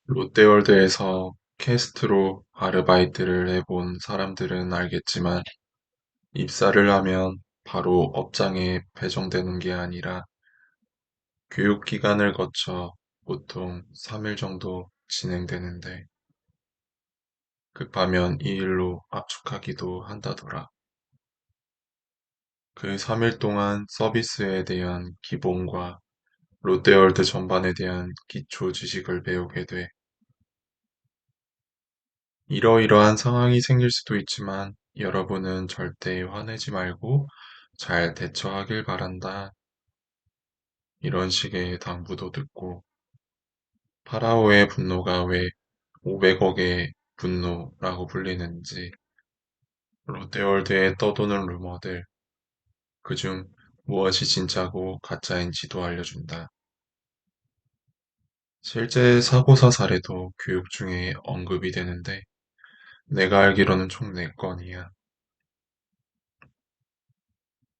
롯데월드에서 캐스트로 아르바이트를 해본 사람들은 알겠지만 입사를 하면 바로 업장에 배정되는 게 아니라 교육 기간을 거쳐 보통 3일 정도 진행되는데 급하면 2일로 압축하기도 한다더라. 그 3일 동안 서비스에 대한 기본과 롯데월드 전반에 대한 기초 지식을 배우게 돼. 이러이러한 상황이 생길 수도 있지만 여러분은 절대 화내지 말고 잘 대처하길 바란다. 이런 식의 당부도 듣고 파라오의 분노가 왜 500억의 분노라고 불리는지 롯데월드에 떠도는 루머들 그중 무엇이 진짜고 가짜인지도 알려준다. 실제 사고사 사례도 교육 중에 언급이 되는데 내가 알기로는 총 4건이야.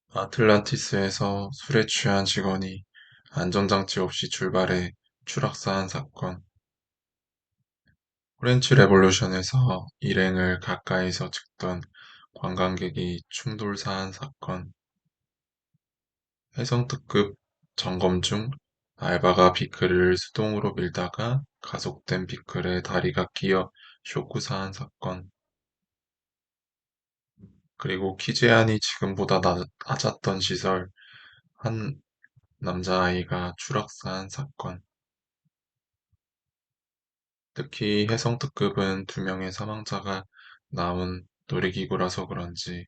아틀란티스에서 술에 취한 직원이 안전장치 없이 출발해 추락사한 사건, 프렌치 레볼루션에서 일행을 가까이서 찍던 관광객이 충돌사한 사건, 해성특급 점검 중 알바가 비클을 수동으로 밀다가 가속된 비클에 다리가 끼어 쇼크사한 사건, 그리고 키 제한이 지금보다 낮았던 시설, 한 남자아이가 추락사한 사건, 특히 해성특급은 2명의 사망자가 나온 놀이기구라서 그런지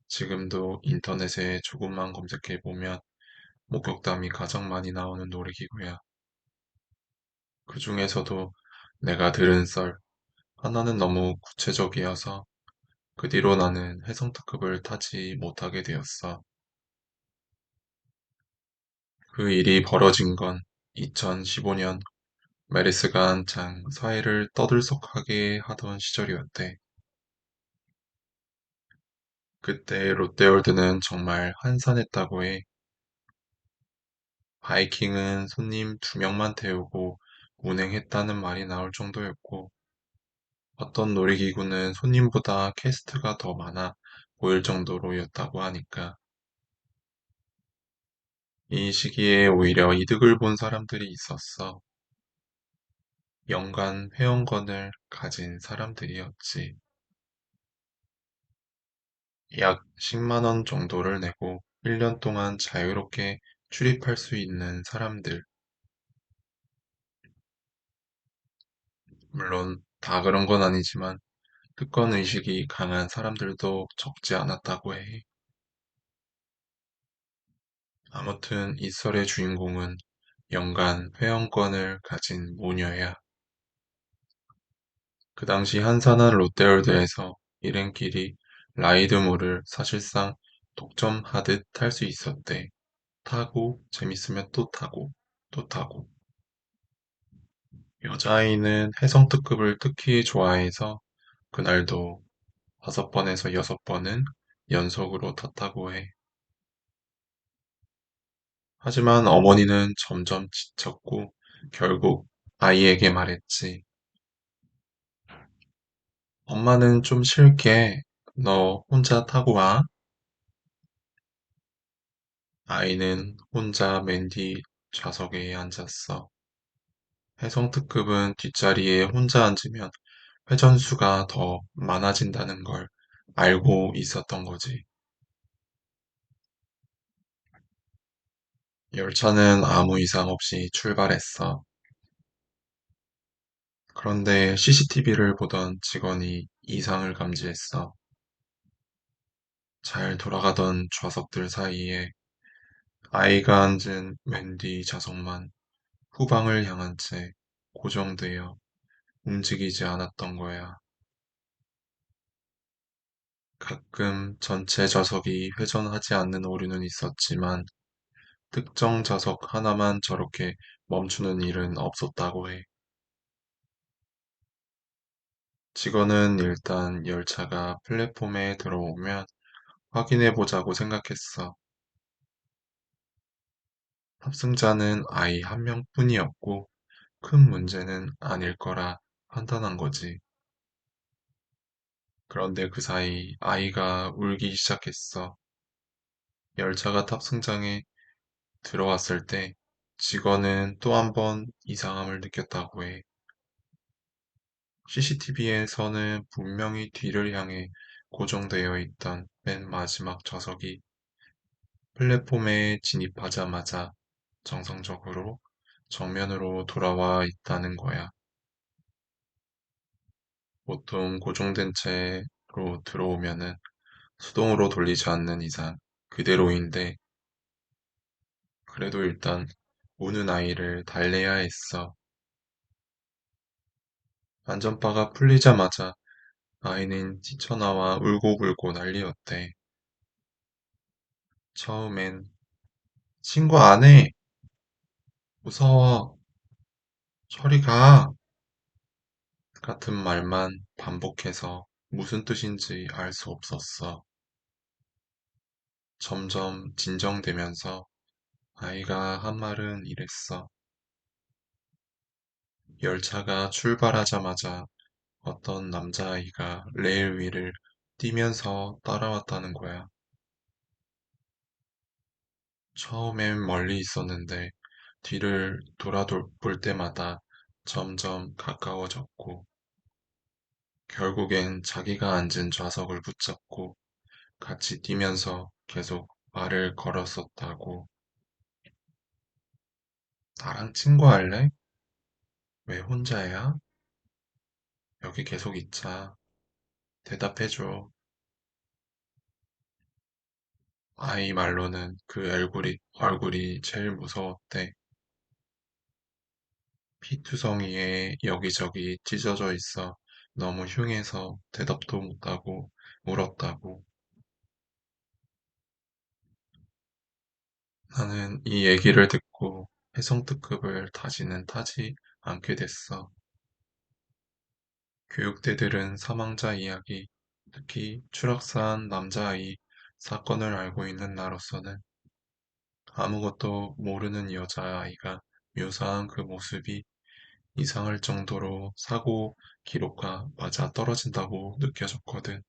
지금도 인터넷에 조금만 검색해보면 목격담이 가장 많이 나오는 놀이기구야. 그 중에서도 내가 들은 썰 하나는 너무 구체적이어서 그 뒤로 나는 해성특급을 타지 못하게 되었어. 그 일이 벌어진 건 2015년 메르스가 한창 사회를 떠들썩하게 하던 시절이었대. 그때 롯데월드는 정말 한산했다고 해. 바이킹은 손님 2명만 태우고 운행했다는 말이 나올 정도였고, 어떤 놀이기구는 손님보다 캐스트가 더 많아 보일 정도로였다고 하니까, 이 시기에 오히려 이득을 본 사람들이 있었어. 연간 회원권을 가진 사람들이었지. 약 10만 원 정도를 내고 1년 동안 자유롭게 출입할 수 있는 사람들. 물론 다 그런 건 아니지만 특권 의식이 강한 사람들도 적지 않았다고 해. 아무튼 이 썰의 주인공은 연간 회원권을 가진 모녀야. 그 당시 한산한 롯데월드에서 일행끼리 라이드몰을 사실상 독점하듯 탈 수 있었대. 타고 재밌으면 또 타고 또 타고. 여자아이는 해성특급을 특히 좋아해서 그날도 5번에서 6번은 연속으로 탔다고 해. 하지만 어머니는 점점 지쳤고 결국 아이에게 말했지. 엄마는 좀 쉴게. 너 혼자 타고 와. 아이는 혼자 맨 뒤 좌석에 앉았어. 해성특급은 뒷자리에 혼자 앉으면 회전수가 더 많아진다는 걸 알고 있었던 거지. 열차는 아무 이상 없이 출발했어. 그런데 CCTV를 보던 직원이 이상을 감지했어. 잘 돌아가던 좌석들 사이에 아이가 앉은 맨 뒤 좌석만 후방을 향한 채 고정되어 움직이지 않았던 거야. 가끔 전체 좌석이 회전하지 않는 오류는 있었지만 특정 좌석 하나만 저렇게 멈추는 일은 없었다고 해. 직원은 일단 열차가 플랫폼에 들어오면 확인해 보자고 생각했어. 탑승자는 아이 1명뿐이었고 큰 문제는 아닐 거라 판단한 거지. 그런데 그 사이 아이가 울기 시작했어. 열차가 탑승장에 들어왔을 때 직원은 또 한 번 이상함을 느꼈다고 해. CCTV에서는 분명히 뒤를 향해 고정되어 있던 맨 마지막 좌석이 플랫폼에 진입하자마자 정상적으로 정면으로 돌아와 있다는 거야. 보통 고정된 채로 들어오면은 수동으로 돌리지 않는 이상 그대로인데 그래도 일단 우는 아이를 달래야 했어. 안전바가 풀리자마자 아이는 뛰쳐나와 울고불고 난리였대. 처음엔 신고 안 해. 무서워. 저리 가. 같은 말만 반복해서 무슨 뜻인지 알 수 없었어. 점점 진정되면서 아이가 한 말은 이랬어. 열차가 출발하자마자 어떤 남자아이가 레일 위를 뛰면서 따라왔다는 거야. 처음엔 멀리 있었는데 뒤를 돌아볼 때마다 점점 가까워졌고 결국엔 자기가 앉은 좌석을 붙잡고 같이 뛰면서 계속 말을 걸었었다고. 나랑 친구할래? 왜 혼자야? 여기 계속 있자. 대답해줘. 아이 말로는 그 얼굴이 제일 무서웠대. 피투성이에 여기저기 찢어져 있어 너무 흉해서 대답도 못하고 울었다고. 나는 이 얘기를 듣고 해성특급을 다시는 타지 않게 됐어. 교육대들은 사망자 이야기, 특히 추락사한 남자아이 사건을 알고 있는 나로서는 아무것도 모르는 여자아이가 묘사한 그 모습이 이상할 정도로 사고 기록과 맞아 떨어진다고 느껴졌거든.